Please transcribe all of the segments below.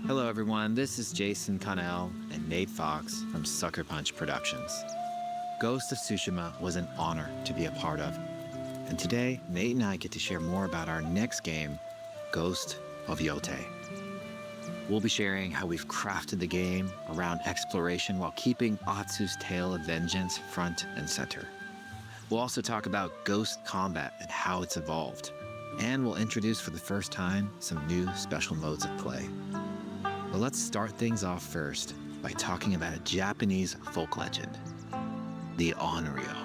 Hello, everyone. This is Jason Connell and Nate Fox from Sucker Punch Productions. Ghost of Tsushima was an honor to be a part of. And today, Nate and I get to share more about our next game, Ghost of Yotei. We'll be sharing how we've crafted the game around exploration while keeping Atsu's tale of vengeance front and center. We'll also talk about ghost combat and how it's evolved. And we'll introduce for the first time some new special modes of play. But let's start things off first by talking about a Japanese folk legend, the Onryo.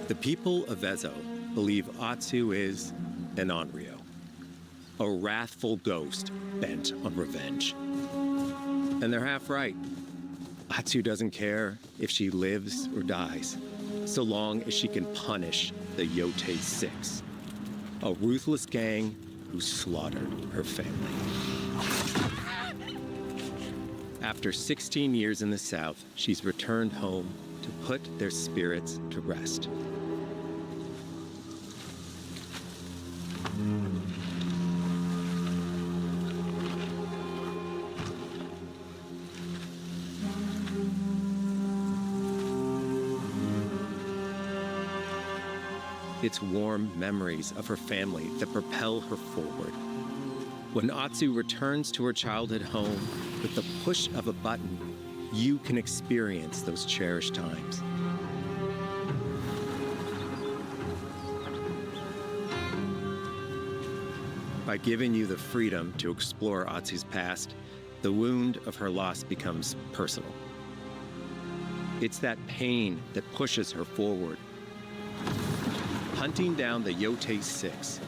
The people of Ezo believe Atsu is an Onryo, a wrathful ghost bent on revenge. And they're half right. Atsu doesn't care if she lives or dies, so long as she can punish the Yotei 6, a ruthless gang who slaughtered her family. After 16 years in the South, she's returned home to put their spirits to rest. It's warm memories of her family that propel her forward. When Atsu returns to her childhood home, with the push of a button, you can experience those cherished times. By giving you the freedom to explore Atsu's past, the wound of her loss becomes personal. It's that pain that pushes her forward. Hunting down the Yotei 6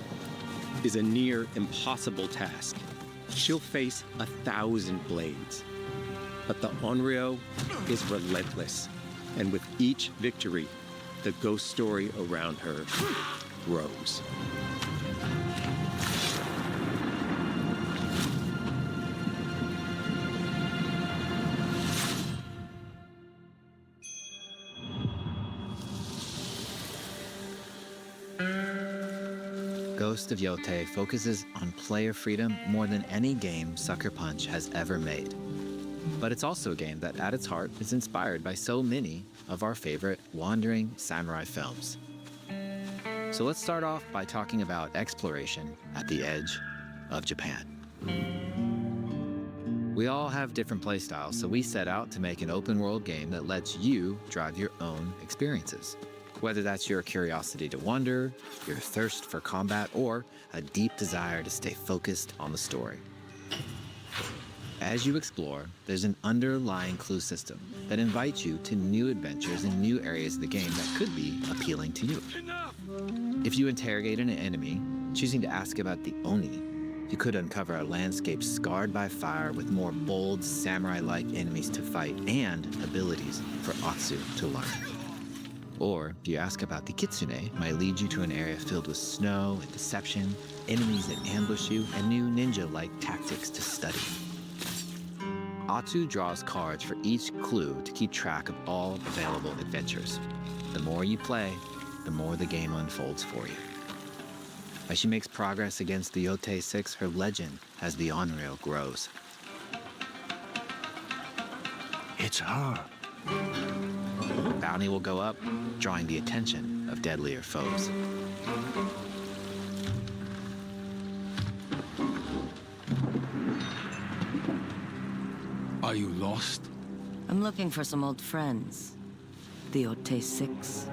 is a near impossible task. She'll face 1,000 blades. But the Onryo is relentless, and with each victory, the ghost story around her grows. Ghost of Yotei focuses on player freedom more than any game Sucker Punch has ever made. But it's also a game that, at its heart, is inspired by so many of our favorite wandering samurai films. So let's start off by talking about exploration at the edge of Japan. We all have different playstyles, so we set out to make an open-world game that lets you drive your own experiences. Whether that's your curiosity to wander, your thirst for combat, or a deep desire to stay focused on the story. As you explore, there's an underlying clue system that invites you to new adventures in new areas of the game that could be appealing to you. If you interrogate an enemy, choosing to ask about the Oni, you could uncover a landscape scarred by fire with more bold, samurai-like enemies to fight and abilities for Atsu to learn. Or, if you ask about the Kitsune, might lead you to an area filled with snow and deception, enemies that ambush you, and new ninja-like tactics to study. Atsu draws cards for each clue to keep track of all available adventures. The more you play, the more the game unfolds for you. As she makes progress against the Yotei 6, her legend as the Onryo grows. It's her. Bounty will go up, drawing the attention of deadlier foes. Are you lost? I'm looking for some old friends. The Yotei 6.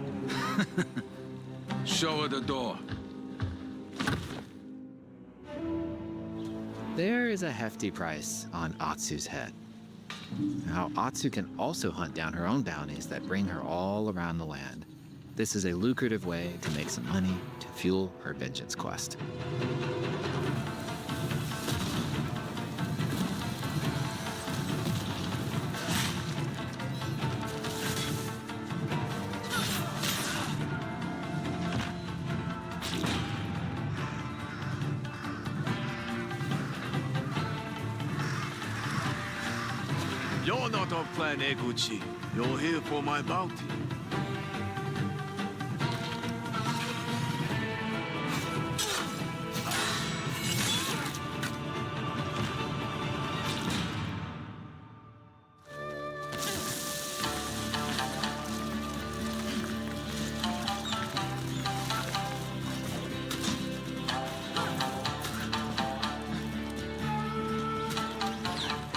Show her the door. There is a hefty price on Atsu's head. Now, Atsu can also hunt down her own bounties that bring her all around the land. This is a lucrative way to make some money to fuel her vengeance quest. You're not of Clan Eguchi. You're here for my bounty.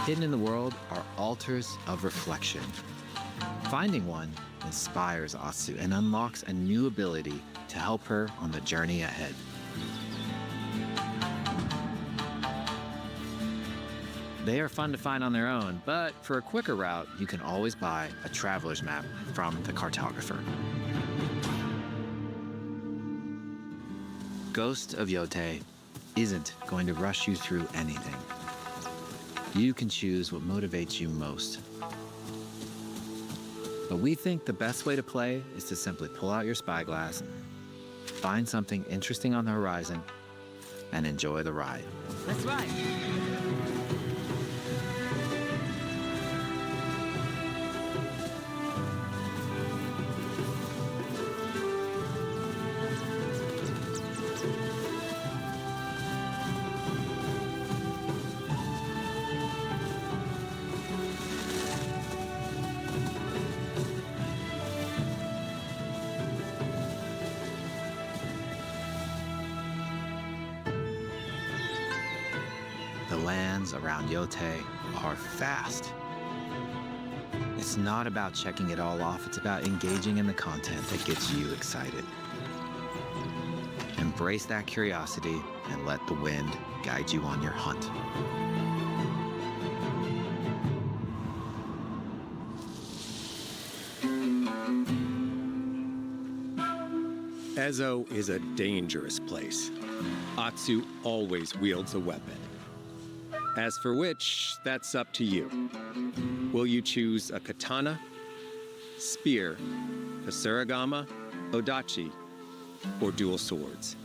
Hidden in the world are altars of reflection. Finding one inspires Atsu and unlocks a new ability to help her on the journey ahead. They are fun to find on their own, but for a quicker route, you can always buy a traveler's map from the cartographer. Ghost of Yotei isn't going to rush you through anything. You can choose what motivates you most. But we think the best way to play is to simply pull out your spyglass, find something interesting on the horizon, and enjoy the ride. Let's ride. The lands around Yotei are vast. It's not about checking it all off, it's about engaging in the content that gets you excited. Embrace that curiosity and let the wind guide you on your hunt. Ezo is a dangerous place. Atsu always wields a weapon. As for which, that's up to you. Will you choose a katana, spear, kasuragama, odachi, or dual swords?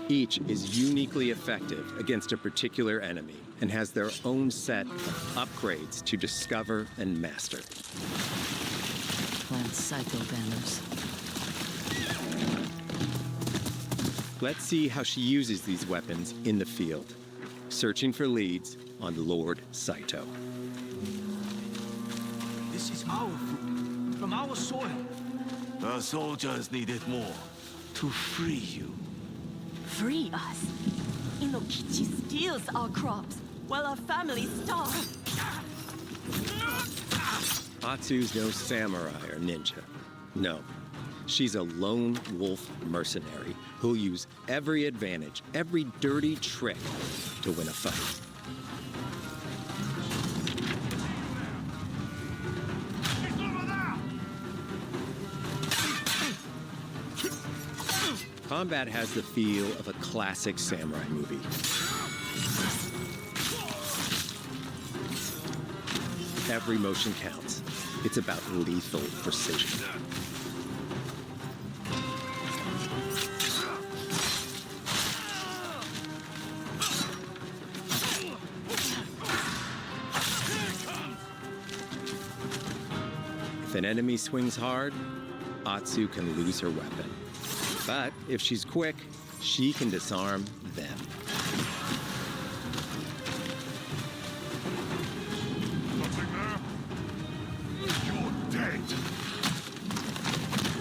Each is uniquely effective against a particular enemy and has their own set of upgrades to discover and master. Plant Saito banners. Let's see how she uses these weapons in the field, searching for leads on Lord Saito. This is our food, from our soil. The soldiers need it more to free you. Free us. Inokichi steals our crops while our families starve. Atsu's no samurai or ninja. No, she's a lone wolf mercenary who'll use every advantage, every dirty trick to win a fight. Combat has the feel of a classic samurai movie. Every motion counts. It's about lethal precision. If an enemy swings hard, Atsu can lose her weapon. But if she's quick, she can disarm them. You're dead.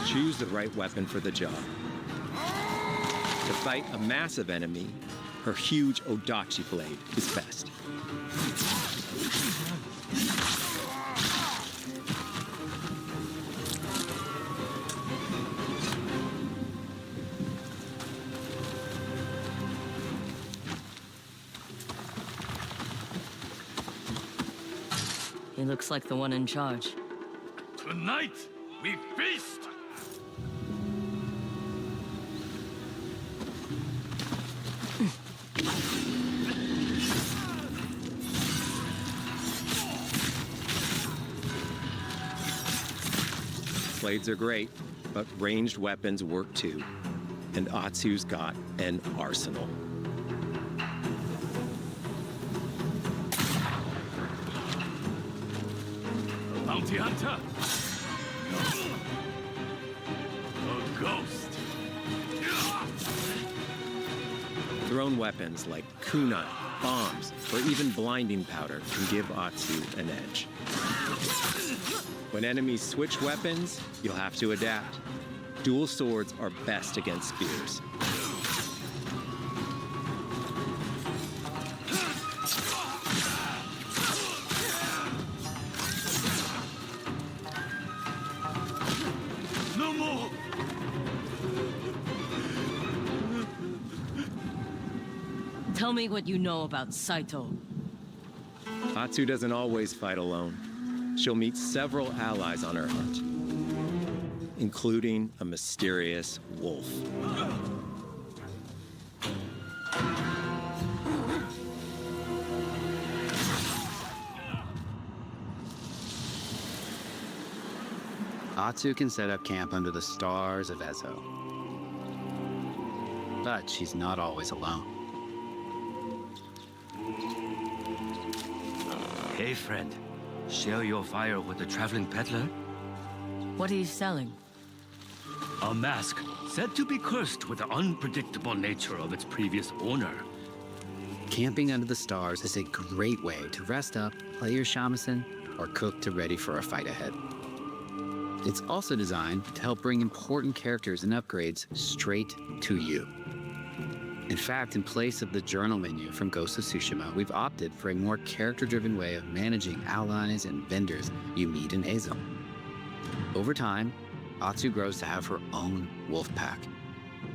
Choose the right weapon for the job. To fight a massive enemy, her huge odachi blade is best. He looks like the one in charge. Tonight, we feast. Blades are great, but ranged weapons work too. And Atsu's got an arsenal. Bounty hunter. A ghost. Thrown weapons like kunai, bombs, or even blinding powder can give Atsu an edge. When enemies switch weapons, you'll have to adapt. Dual swords are best against spears. No more. Tell me what you know about Saito. Atsu doesn't always fight alone. She'll meet several allies on her hunt, including a mysterious wolf. Atsu can set up camp under the stars of Ezo. But she's not always alone. Hey, friend. Share your fire with the traveling peddler? What are you selling? A mask said to be cursed with the unpredictable nature of its previous owner. Camping under the stars is a great way to rest up, play your shamisen, or cook to ready for a fight ahead. It's also designed to help bring important characters and upgrades straight to you. In fact, in place of the journal menu from Ghost of Tsushima, we've opted for a more character-driven way of managing allies and vendors you meet in Ezo. Over time, Atsu grows to have her own wolf pack.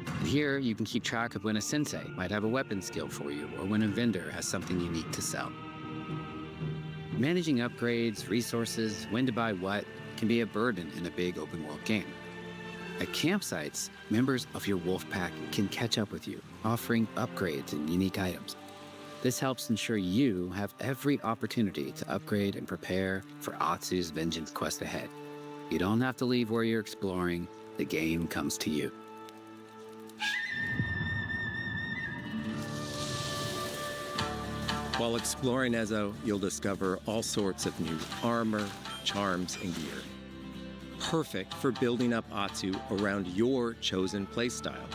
And here, you can keep track of when a sensei might have a weapon skill for you, or when a vendor has something unique to sell. Managing upgrades, resources, when to buy what, can be a burden in a big open-world game. At campsites, members of your wolf pack can catch up with you, offering upgrades and unique items. This helps ensure you have every opportunity to upgrade and prepare for Atsu's vengeance quest ahead. You don't have to leave where you're exploring, the game comes to you. While exploring Ezo, you'll discover all sorts of new armor, charms, and gear. Perfect for building up Atsu around your chosen playstyle.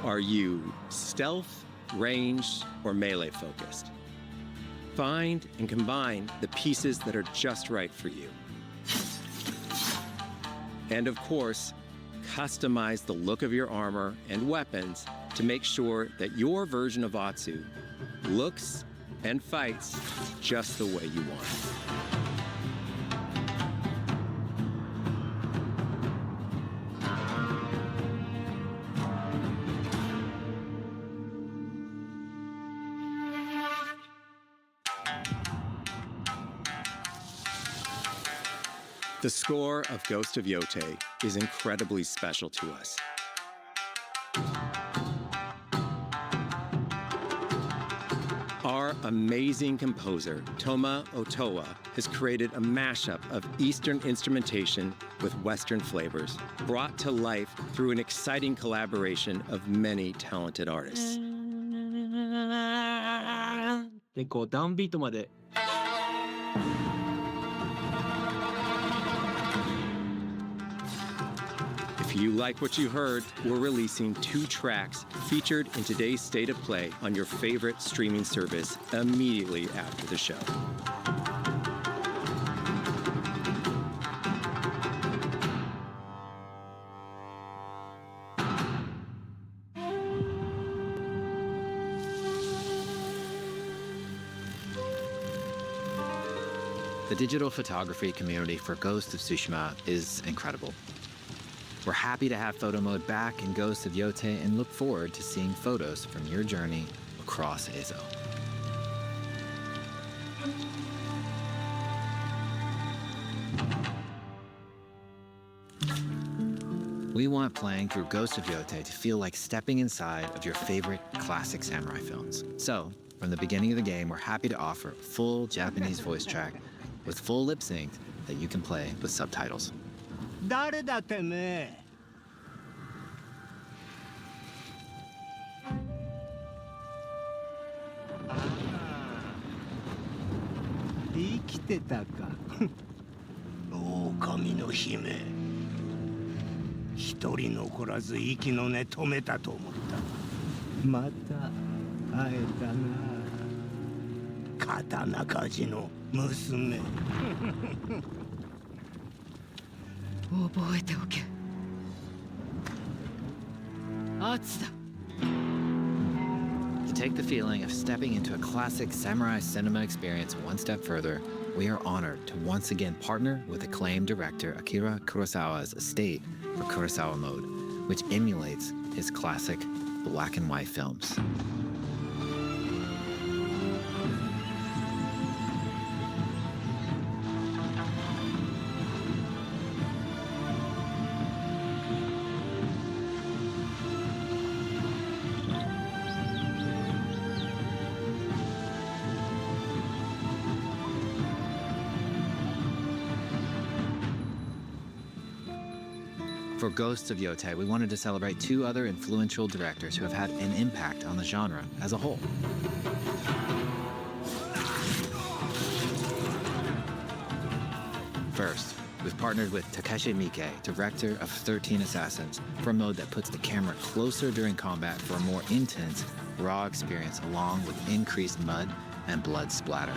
Are you stealth, ranged, or melee focused? Find and combine the pieces that are just right for you. And of course, customize the look of your armor and weapons to make sure that your version of Atsu looks and fights just the way you want. The score of Ghost of Yotei is incredibly special to us. Our amazing composer, Toma Otoa, has created a mashup of Eastern instrumentation with Western flavors, brought to life through an exciting collaboration of many talented artists. でこうダウンビートまで If you like what you heard, we're releasing 2 tracks featured in today's State of Play on your favorite streaming service immediately after the show. The digital photography community for Ghost of Tsushima is incredible. We're happy to have photo mode back in Ghost of Yotei and look forward to seeing photos from your journey across Ezo. We want playing through Ghost of Yotei to feel like stepping inside of your favorite classic samurai films. So, from the beginning of the game, we're happy to offer a full Japanese voice track with full lip sync that you can play with subtitles. 誰だてめえ 「生きてたか。狼の姫。一人残らず息の根止めたと思った。また会えたな。刀鍛冶の娘。覚えておけ。圧だ。To take the feeling of stepping into a classic samurai cinema experience one step further, we are honored to once again partner with acclaimed director Akira Kurosawa's estate for Kurosawa Mode, which emulates his classic black and white films. For Ghosts of Yotei, we wanted to celebrate two other influential directors who have had an impact on the genre as a whole. First, we've partnered with Takeshi Miike, director of 13 Assassins, for a mode that puts the camera closer during combat for a more intense, raw experience along with increased mud and blood splatter.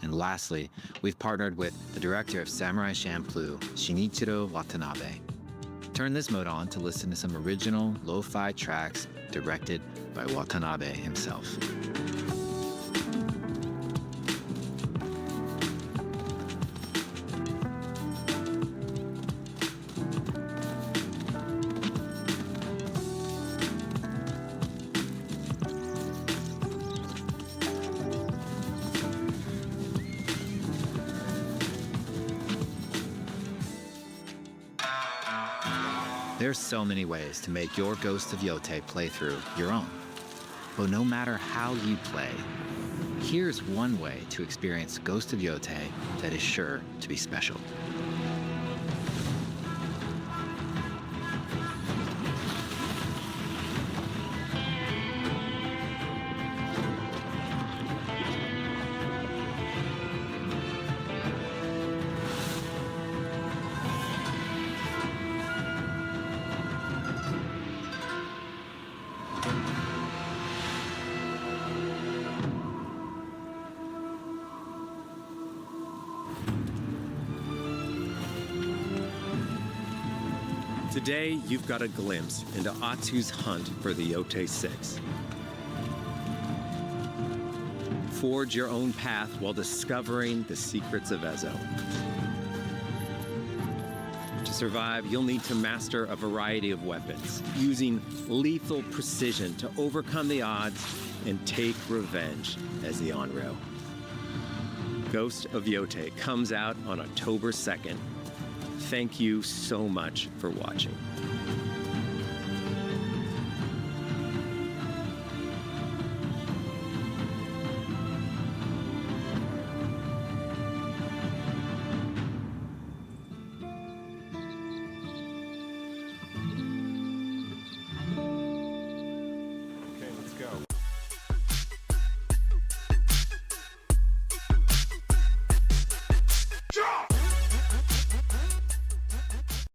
And lastly, we've partnered with the director of Samurai Champloo, Shinichiro Watanabe. Turn this mode on to listen to some original lo-fi tracks directed by Watanabe himself. There's so many ways to make your Ghost of Yotei playthrough your own. But no matter how you play, here's one way to experience Ghost of Yotei that is sure to be special. Today, you've got a glimpse into Atsu's hunt for the Yotei 6. Forge your own path while discovering the secrets of Ezo. To survive, you'll need to master a variety of weapons, using lethal precision to overcome the odds and take revenge as the Onryo. Ghost of Yotei comes out on October 2nd. Thank you so much for watching.